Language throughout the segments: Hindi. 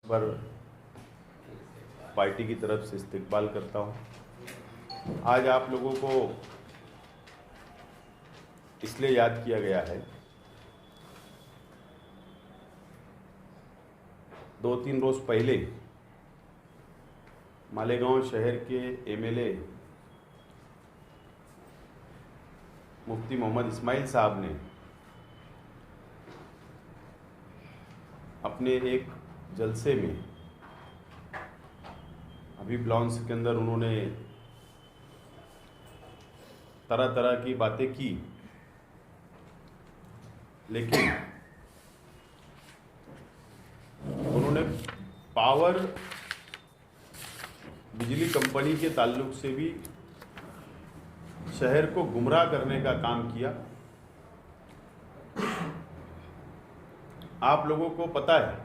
पर पार्टी की तरफ से इस्तकबाल करता हूँ। आज आप लोगों को इसलिए याद किया गया है, 2-3 रोज़ पहले मालेगांव शहर के एमएलए मुफ्ती मोहम्मद इस्माइल साहब ने अपने एक जलसे में अभी ब्लॉन्स के अंदर उन्होंने तरह तरह की बातें की, लेकिन उन्होंने पावर बिजली कंपनी के ताल्लुक से भी शहर को गुमराह करने का काम किया। आप लोगों को पता है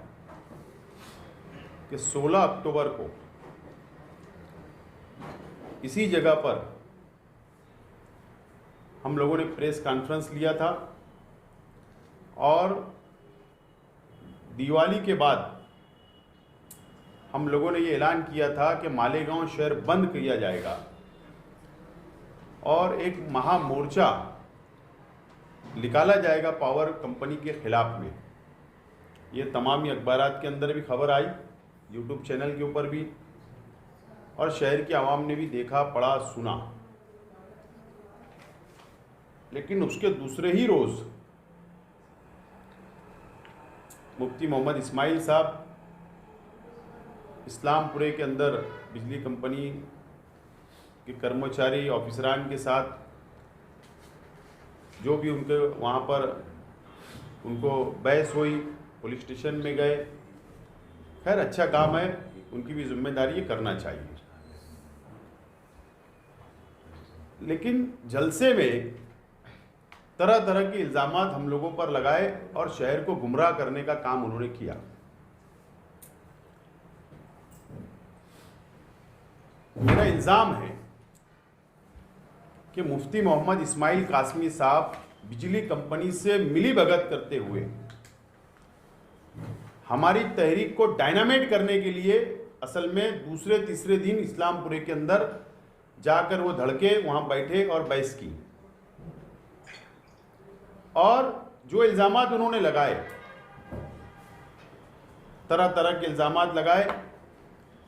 कि 16 अक्टूबर को इसी जगह पर हम लोगों ने प्रेस कॉन्फ्रेंस लिया था और दिवाली के बाद हम लोगों ने ये ऐलान किया था कि मालेगांव शहर बंद किया जाएगा और एक महामोर्चा निकाला जाएगा पावर कंपनी के खिलाफ में। ये तमामी अखबारात के अंदर भी खबर आई, यूट्यूब चैनल के ऊपर भी, और शहर की आवाम ने भी देखा, पढ़ा, सुना। लेकिन उसके दूसरे ही रोज़ मुफ्ती मोहम्मद इस्माइल साहब इस्लामपुरे के अंदर बिजली कंपनी के कर्मचारी ऑफिसरान के साथ जो भी उनके वहाँ पर उनको बहस हुई, पुलिस स्टेशन में गए। खैर, अच्छा काम है, उनकी भी जिम्मेदारी ये करना चाहिए। लेकिन जलसे में तरह तरह के इल्ज़ामात हम लोगों पर लगाए और शहर को गुमराह करने का काम उन्होंने किया। मेरा इल्ज़ाम है कि मुफ्ती मोहम्मद इस्माइल कासमी साहब बिजली कंपनी से मिलीभगत करते हुए हमारी तहरीक को डायनामेट करने के लिए असल में दूसरे तीसरे दिन इस्लामपुरे के अंदर जाकर वो धड़के वहाँ बैठे और बहस की। और जो इल्ज़ामात उन्होंने लगाए, तरह तरह के इल्ज़ामात लगाए,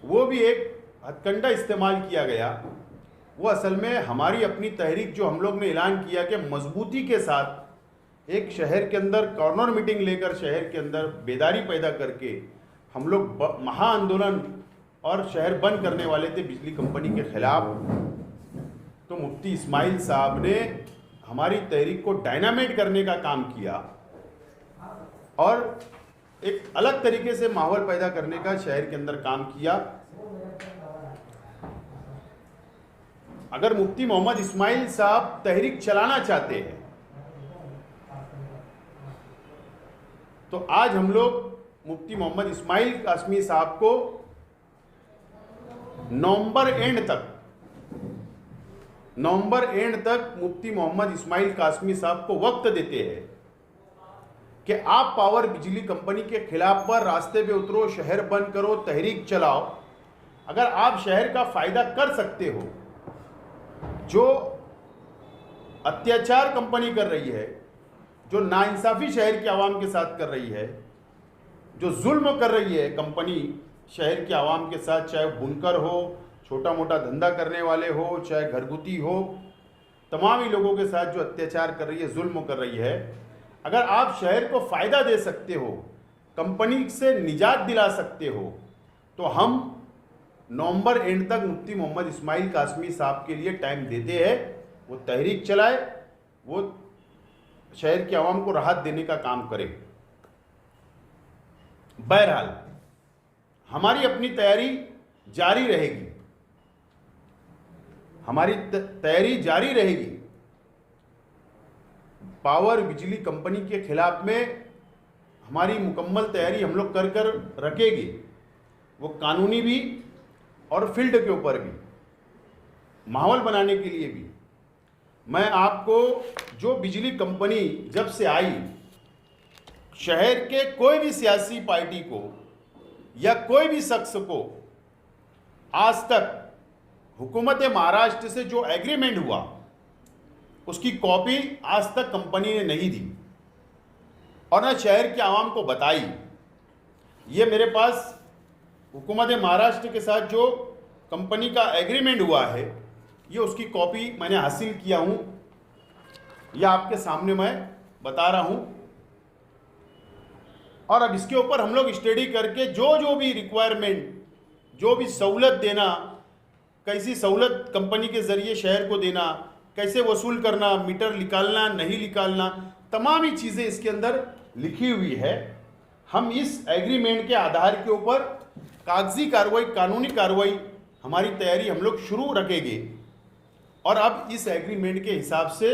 वो भी एक हथकंडा इस्तेमाल किया गया। वो असल में हमारी अपनी तहरीक जो हम लोग ने ऐलान किया कि मजबूती के साथ एक शहर के अंदर कॉर्नर मीटिंग लेकर शहर के अंदर बेदारी पैदा करके हम लोग महा आंदोलन और शहर बंद करने वाले थे बिजली कंपनी के खिलाफ। तो मुफ्ती इस्माइल साहब ने हमारी तहरीक को डायनामेट करने का काम किया और एक अलग तरीके से माहौल पैदा करने का शहर के अंदर काम किया। अगर मुफ्ती मोहम्मद इस्माइल साहब तहरीक चलाना चाहते हैं तो आज हम लोग मुफ्ती मोहम्मद इस्माइल कासमी साहब को नवंबर एंड तक मुफ्ती मोहम्मद इस्माइल कासमी साहब को वक्त देते हैं कि आप पावर बिजली कंपनी के खिलाफ पर रास्ते पे उतरो, शहर बंद करो, तहरीक चलाओ। अगर आप शहर का फायदा कर सकते हो, जो अत्याचार कंपनी कर रही है, जो नाइंसाफ़ी शहर की आवाम के साथ कर रही है, जो जुल्म कर रही है कंपनी शहर की आवाम के साथ, चाहे बुनकर हो, छोटा मोटा धंधा करने वाले हो, चाहे घरगुती हो, तमाम ही लोगों के साथ जो अत्याचार कर रही है, जुल्म कर रही है, अगर आप शहर को फ़ायदा दे सकते हो, कंपनी से निजात दिला सकते हो, तो हम नवंबर एंड तक मुफ्ती मोहम्मद इस्माइल कासमी साहब के लिए टाइम देते हैं। वो तहरीक चलाए, वो शहर की आवाम को राहत देने का काम करे। बहरहाल हमारी अपनी तैयारी जारी रहेगी, हमारी तैयारी जारी रहेगी। पावर बिजली कंपनी के खिलाफ में हमारी मुकम्मल तैयारी हम लोग कर रखेंगे, वो कानूनी भी और फील्ड के ऊपर भी, माहौल बनाने के लिए भी। मैं आपको जो बिजली कंपनी जब से आई, शहर के कोई भी सियासी पार्टी को या कोई भी शख्स को आज तक हुकूमत महाराष्ट्र से जो एग्रीमेंट हुआ उसकी कॉपी आज तक कंपनी ने नहीं दी और न शहर के आवाम को बताई। ये मेरे पास हुकूमत महाराष्ट्र के साथ जो कंपनी का एग्रीमेंट हुआ है, ये उसकी कॉपी मैंने हासिल किया हूँ, यह आपके सामने मैं बता रहा हूँ। और अब इसके ऊपर हम लोग स्टडी करके जो भी रिक्वायरमेंट, जो भी सहूलत देना, कैसी सहूलत कंपनी के ज़रिए शहर को देना, कैसे वसूल करना, मीटर निकालना नहीं निकालना, तमाम ही चीज़ें इसके अंदर लिखी हुई है। हम इस एग्रीमेंट के आधार के ऊपर कागजी कार्रवाई, कानूनी कार्रवाई, हमारी तैयारी हम लोग शुरू रखेंगे। और अब इस एग्रीमेंट के हिसाब से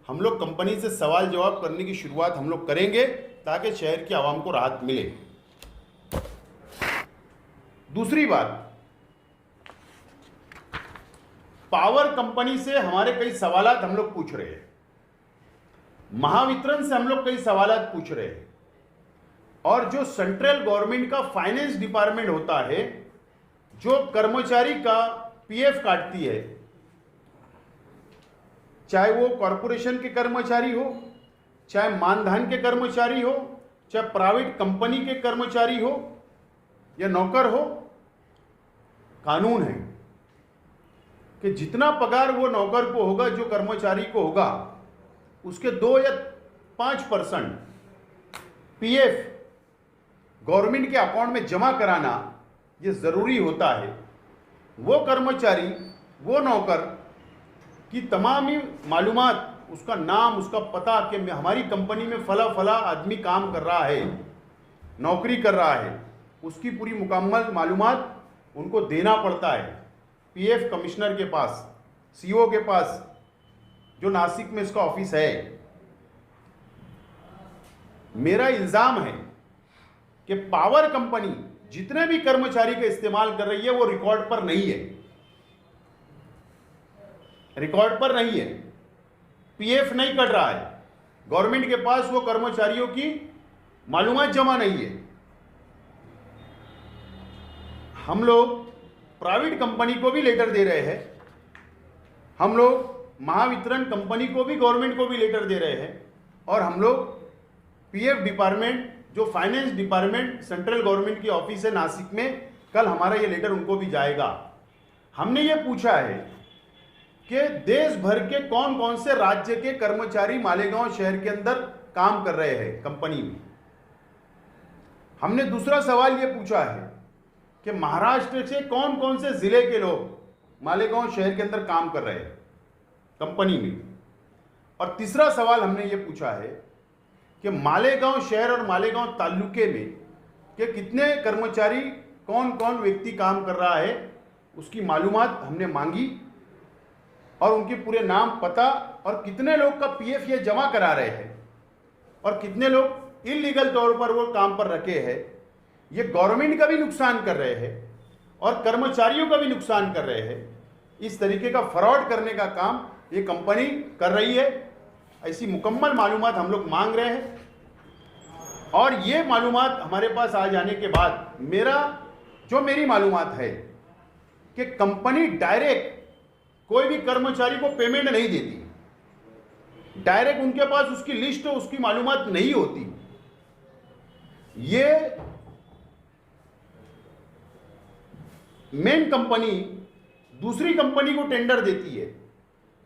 हम लोग कंपनी से सवाल जवाब करने की शुरुआत हम लोग करेंगे ताकि शहर की आवाम को राहत मिले। दूसरी बात, पावर कंपनी से हमारे कई सवालात हम लोग पूछ रहे हैं, महावितरण से हम लोग कई सवालात पूछ रहे हैं, और जो सेंट्रल गवर्नमेंट का फाइनेंस डिपार्टमेंट होता है, जो कर्मचारी का पीएफ काटती है, चाहे वो कॉरपोरेशन के कर्मचारी हो, चाहे मानधन के कर्मचारी हो, चाहे प्राइवेट कंपनी के कर्मचारी हो या नौकर हो, कानून है कि जितना पगार वो नौकर को होगा, जो कर्मचारी को होगा, उसके 2 या 5% पीएफ गवर्नमेंट के अकाउंट में जमा कराना ये ज़रूरी होता है। वो कर्मचारी, वो नौकर की तमाम ही मालूमात, उसका नाम, उसका पता कि हमारी कंपनी में फला फला आदमी काम कर रहा है, नौकरी कर रहा है, उसकी पूरी मुकम्मल मालूमात उनको देना पड़ता है पीएफ कमिश्नर के पास, सीओ के पास, जो नासिक में इसका ऑफिस है। मेरा इल्ज़ाम है कि पावर कंपनी जितने भी कर्मचारी का इस्तेमाल कर रही है वो रिकॉर्ड पर नहीं है, रिकॉर्ड पर नहीं है, पीएफ नहीं कट रहा है, गवर्नमेंट के पास वो कर्मचारियों की मालूमात जमा नहीं है। हम लोग प्राइवेट कंपनी को भी लेटर दे रहे हैं, हम लोग महावितरण कंपनी को भी, गवर्नमेंट को भी लेटर दे रहे हैं, और हम लोग पीएफ डिपार्टमेंट, जो फाइनेंस डिपार्टमेंट सेंट्रल गवर्नमेंट की ऑफिस है नासिक में, कल हमारा ये लेटर उनको भी जाएगा। हमने ये पूछा है कि देश भर के कौन कौन से राज्य के कर्मचारी मालेगांव शहर के अंदर काम कर रहे हैं कंपनी में। हमने दूसरा सवाल ये पूछा है कि महाराष्ट्र से कौन कौन से जिले के लोग मालेगांव शहर के अंदर काम कर रहे हैं कंपनी में। और तीसरा सवाल हमने ये पूछा है कि मालेगांव शहर और मालेगांव तालुके में के कितने कर्मचारी, कौन कौन व्यक्ति काम कर रहा है, उसकी मालूमात हमने मांगी, और उनके पूरे नाम, पता, और कितने लोग का पीएफ ये जमा करा रहे हैं और कितने लोग इलीगल तौर पर वो काम पर रखे हैं। ये गवर्नमेंट का भी नुकसान कर रहे हैं और कर्मचारियों का भी नुकसान कर रहे हैं। इस तरीके का फ्रॉड करने का काम ये कंपनी कर रही है। ऐसी मुकम्मल मालूमात हम लोग मांग रहे हैं, और ये मालूमात हमारे पास आ जाने के बाद मेरी मालूमात है कि कंपनी डायरेक्ट कोई भी कर्मचारी को पेमेंट नहीं देती, डायरेक्ट उनके पास उसकी लिस्ट, उसकी मालूमात नहीं होती। ये मेन कंपनी दूसरी कंपनी को टेंडर देती है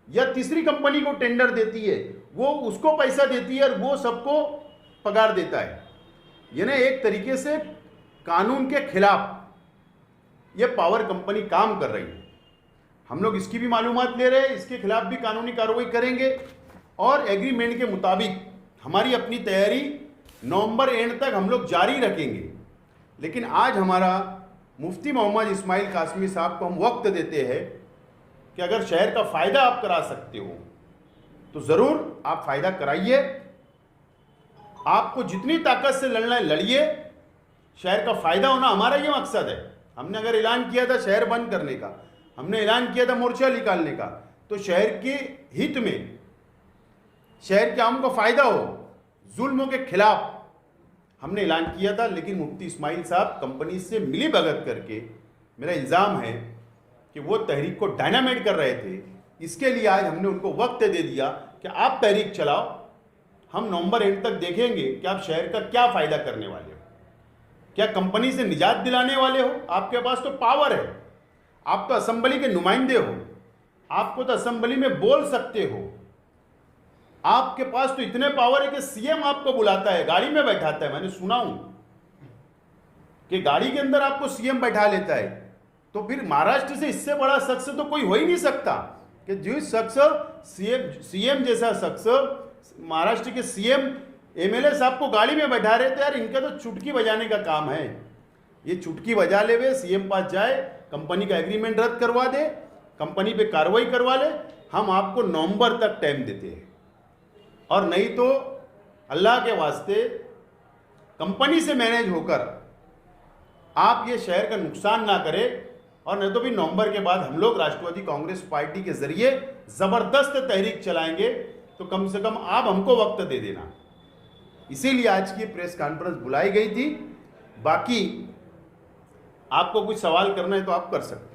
या तीसरी कंपनी को टेंडर देती है, वो उसको पैसा देती है और वो सबको पगार देता है। यानी एक तरीके से कानून के खिलाफ ये पावर कंपनी काम कर रही है। हम लोग इसकी भी मालूमात ले रहे हैं, इसके खिलाफ भी कानूनी कार्रवाई करेंगे, और एग्रीमेंट के मुताबिक हमारी अपनी तैयारी नवंबर एंड तक हम लोग जारी रखेंगे। लेकिन आज हमारा मुफ्ती मोहम्मद इस्माइल कासमी साहब को हम वक्त देते हैं कि अगर शहर का फ़ायदा आप करा सकते हो तो ज़रूर आप फ़ायदा कराइए। आपको जितनी ताकत से लड़ना है लड़िए, शहर का फ़ायदा होना हमारा ये मकसद है। हमने अगर ऐलान किया था शहर बंद करने का, हमने ऐलान किया था मोर्चा निकालने का, तो शहर के हित में, शहर के आम को फ़ायदा हो, जुल्मों के खिलाफ हमने ऐलान किया था, लेकिन मुफ्ती इस्माइल साहब कंपनी से मिली भगत करके, मेरा इल्ज़ाम है कि वो तहरीक को डायनामाइट कर रहे थे। इसके लिए आज हमने उनको वक्त दे दिया कि आप तहरीक चलाओ, हम नवंबर एंड तक देखेंगे कि आप शहर का क्या फ़ायदा करने वाले हो, क्या कंपनी से निजात दिलाने वाले हो। आपके पास तो पावर है, आप तो असेंबली के नुमाइंदे हो, आपको तो असेंबली में बोल सकते हो। आपके पास तो इतने पावर है कि सीएम आपको बुलाता है, गाड़ी में बैठाता है। मैंने सुना हूं कि गाड़ी के अंदर आपको सीएम बैठा लेता है। तो फिर महाराष्ट्र से इससे बड़ा शख्स तो कोई हो ही नहीं सकता कि जो शख्स सीएम जैसा शख्स महाराष्ट्र के सीएम एमएलए साहब को गाड़ी में बैठा रहे थे। यार इनका तो चुटकी बजाने का काम है। ये चुटकी बजा ले, वे सीएम पास जाए, कंपनी का एग्रीमेंट रद्द करवा दे, कंपनी पे कार्रवाई करवा ले। हम आपको नवंबर तक टाइम देते हैं, और नहीं तो अल्लाह के वास्ते कंपनी से मैनेज होकर आप ये शहर का नुकसान ना करें। और नहीं तो भी नवंबर के बाद हम लोग राष्ट्रवादी कांग्रेस पार्टी के जरिए ज़बरदस्त तहरीक चलाएंगे। तो कम से कम आप हमको वक्त दे देना। इसीलिए आज की प्रेस कॉन्फ्रेंस बुलाई गई थी। बाकी आपको कुछ सवाल करना है तो आप कर सकते हैं।